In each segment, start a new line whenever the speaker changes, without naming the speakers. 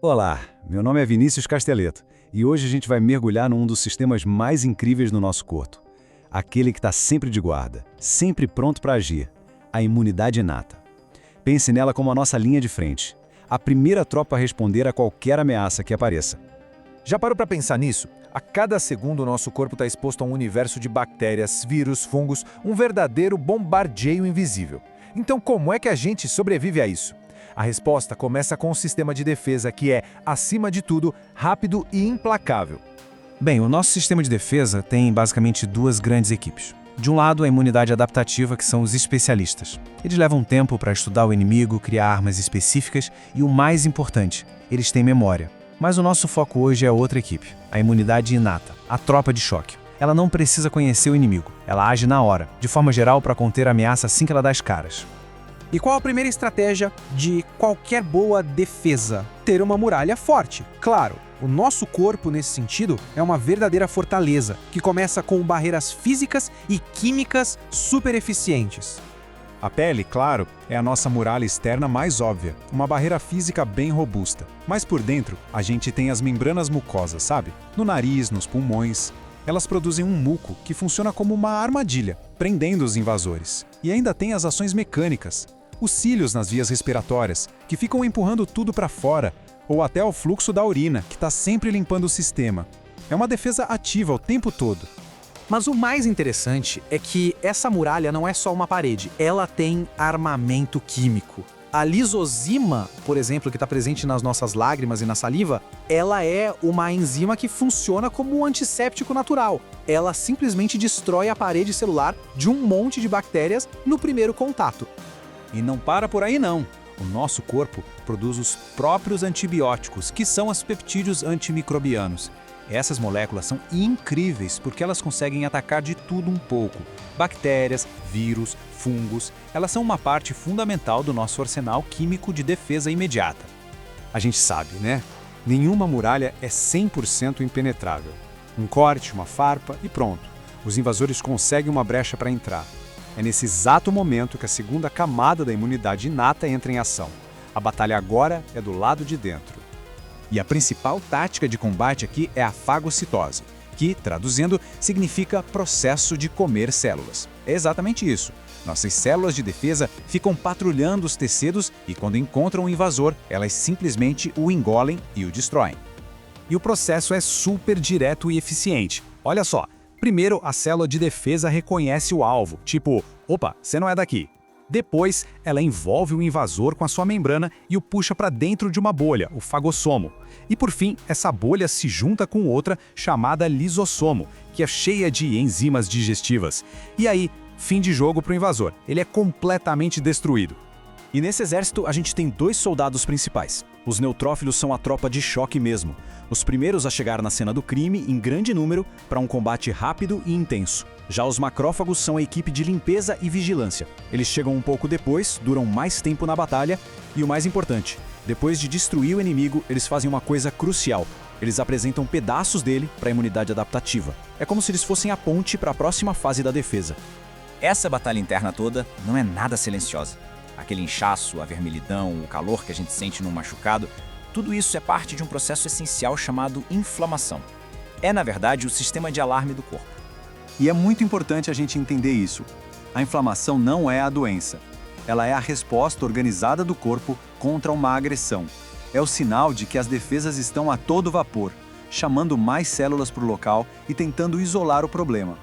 Olá, meu nome é Vinícius Casteleto e hoje a gente vai mergulhar num dos sistemas mais incríveis do nosso corpo. Aquele que está sempre de guarda, sempre pronto para agir, a imunidade inata. Pense nela como a nossa linha de frente, a primeira tropa a responder a qualquer ameaça que apareça.
Já parou para pensar nisso? A cada segundo o nosso corpo está exposto a um universo de bactérias, vírus, fungos, um verdadeiro bombardeio invisível. Então como é que a gente sobrevive a isso? A resposta começa com um sistema de defesa que é, acima de tudo, rápido e implacável.
Bem, o nosso sistema de defesa tem basicamente duas grandes equipes. De um lado, a imunidade adaptativa, que são os especialistas. Eles levam tempo para estudar o inimigo, criar armas específicas e, o mais importante, eles têm memória. Mas o nosso foco hoje é outra equipe, a imunidade inata, a tropa de choque. Ela não precisa conhecer o inimigo, ela age na hora, de forma geral para conter a ameaça assim que ela dá as caras.
E qual a primeira estratégia de qualquer boa defesa? Ter uma muralha forte. Claro, o nosso corpo, nesse sentido, é uma verdadeira fortaleza, que começa com barreiras físicas e químicas super eficientes.
A pele, claro, é a nossa muralha externa mais óbvia, uma barreira física bem robusta. Mas por dentro, a gente tem as membranas mucosas, sabe? No nariz, nos pulmões. Elas produzem um muco que funciona como uma armadilha, prendendo os invasores. E ainda tem as ações mecânicas, os cílios nas vias respiratórias, que ficam empurrando tudo para fora, ou até o fluxo da urina, que está sempre limpando o sistema. É uma defesa ativa o tempo todo.
Mas o mais interessante é que essa muralha não é só uma parede, ela tem armamento químico. A lisozima, por exemplo, que está presente nas nossas lágrimas e na saliva, ela é uma enzima que funciona como um antisséptico natural. Ela simplesmente destrói a parede celular de um monte de bactérias no primeiro contato.
E não para por aí não. O nosso corpo produz os próprios antibióticos, que são os peptídeos antimicrobianos. Essas moléculas são incríveis porque elas conseguem atacar de tudo um pouco. Bactérias, vírus, fungos, elas são uma parte fundamental do nosso arsenal químico de defesa imediata.
A gente sabe, né? Nenhuma muralha é 100% impenetrável. Um corte, uma farpa e pronto. Os invasores conseguem uma brecha para entrar. É nesse exato momento que a segunda camada da imunidade inata entra em ação. A batalha agora é do lado de dentro.
E a principal tática de combate aqui é a fagocitose, que, traduzindo, significa processo de comer células. É exatamente isso. Nossas células de defesa ficam patrulhando os tecidos e, quando encontram um invasor, elas simplesmente o engolem e o destroem.
E o processo é super direto e eficiente. Olha só, primeiro a célula de defesa reconhece o alvo, tipo, opa, você não é daqui. Depois, ela envolve o invasor com a sua membrana e o puxa para dentro de uma bolha, o fagossomo. E por fim, essa bolha se junta com outra chamada lisossomo, que é cheia de enzimas digestivas. E aí, fim de jogo para o invasor. Ele é completamente destruído.
E nesse exército, a gente tem dois soldados principais. Os neutrófilos são a tropa de choque mesmo. Os primeiros a chegar na cena do crime, em grande número, para um combate rápido e intenso. Já os macrófagos são a equipe de limpeza e vigilância. Eles chegam um pouco depois, duram mais tempo na batalha e o mais importante, depois de destruir o inimigo, eles fazem uma coisa crucial. Eles apresentam pedaços dele para a imunidade adaptativa. É como se eles fossem a ponte para a próxima fase da defesa.
Essa batalha interna toda não é nada silenciosa. Aquele inchaço, a vermelhidão, o calor que a gente sente num machucado, tudo isso é parte de um processo essencial chamado inflamação. É, na verdade, o sistema de alarme do corpo.
E é muito importante a gente entender isso. A inflamação não é a doença. Ela é a resposta organizada do corpo contra uma agressão. É o sinal de que as defesas estão a todo vapor, chamando mais células para o local e tentando isolar o problema.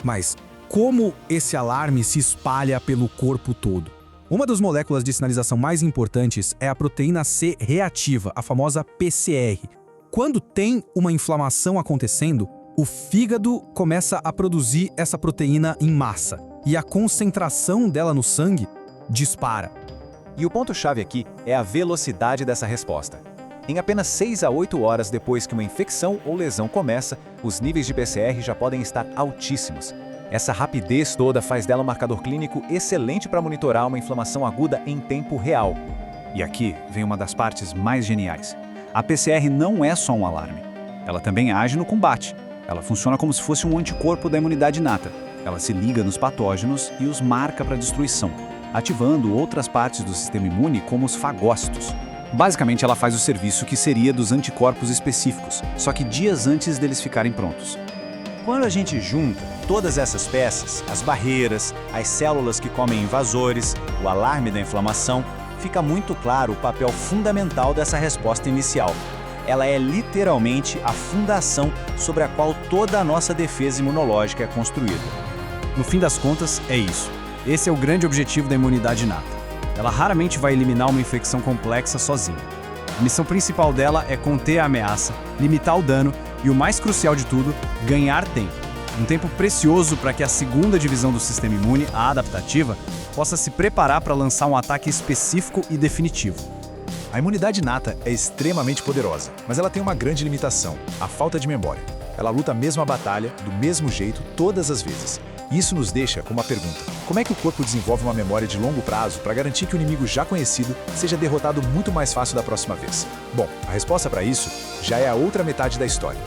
Mas como esse alarme se espalha pelo corpo todo? Uma das moléculas de sinalização mais importantes é a proteína C reativa, a famosa PCR. Quando tem uma inflamação acontecendo, o fígado começa a produzir essa proteína em massa e a concentração dela no sangue dispara.
E o ponto-chave aqui é a velocidade dessa resposta. Em apenas 6 a 8 horas depois que uma infecção ou lesão começa, os níveis de PCR já podem estar altíssimos. Essa rapidez toda faz dela um marcador clínico excelente para monitorar uma inflamação aguda em tempo real.
E aqui vem uma das partes mais geniais. A PCR não é só um alarme. Ela também age no combate. Ela funciona como se fosse um anticorpo da imunidade inata. Ela se liga nos patógenos e os marca para destruição, ativando outras partes do sistema imune como os fagócitos.
Basicamente, ela faz o serviço que seria dos anticorpos específicos, só que dias antes deles ficarem prontos.
Quando a gente junta todas essas peças, as barreiras, as células que comem invasores, o alarme da inflamação, fica muito claro o papel fundamental dessa resposta inicial. Ela é literalmente a fundação sobre a qual toda a nossa defesa imunológica é construída.
No fim das contas, é isso. Esse é o grande objetivo da imunidade inata. Ela raramente vai eliminar uma infecção complexa sozinha. A missão principal dela é conter a ameaça, limitar o dano e, o mais crucial de tudo, ganhar tempo. Um tempo precioso para que a segunda divisão do sistema imune, a adaptativa, possa se preparar para lançar um ataque específico e definitivo.
A imunidade inata é extremamente poderosa, mas ela tem uma grande limitação: a falta de memória. Ela luta a mesma batalha, do mesmo jeito, todas as vezes. E isso nos deixa com uma pergunta: como é que o corpo desenvolve uma memória de longo prazo para garantir que o inimigo já conhecido seja derrotado muito mais fácil da próxima vez? Bom, a resposta para isso já é a outra metade da história.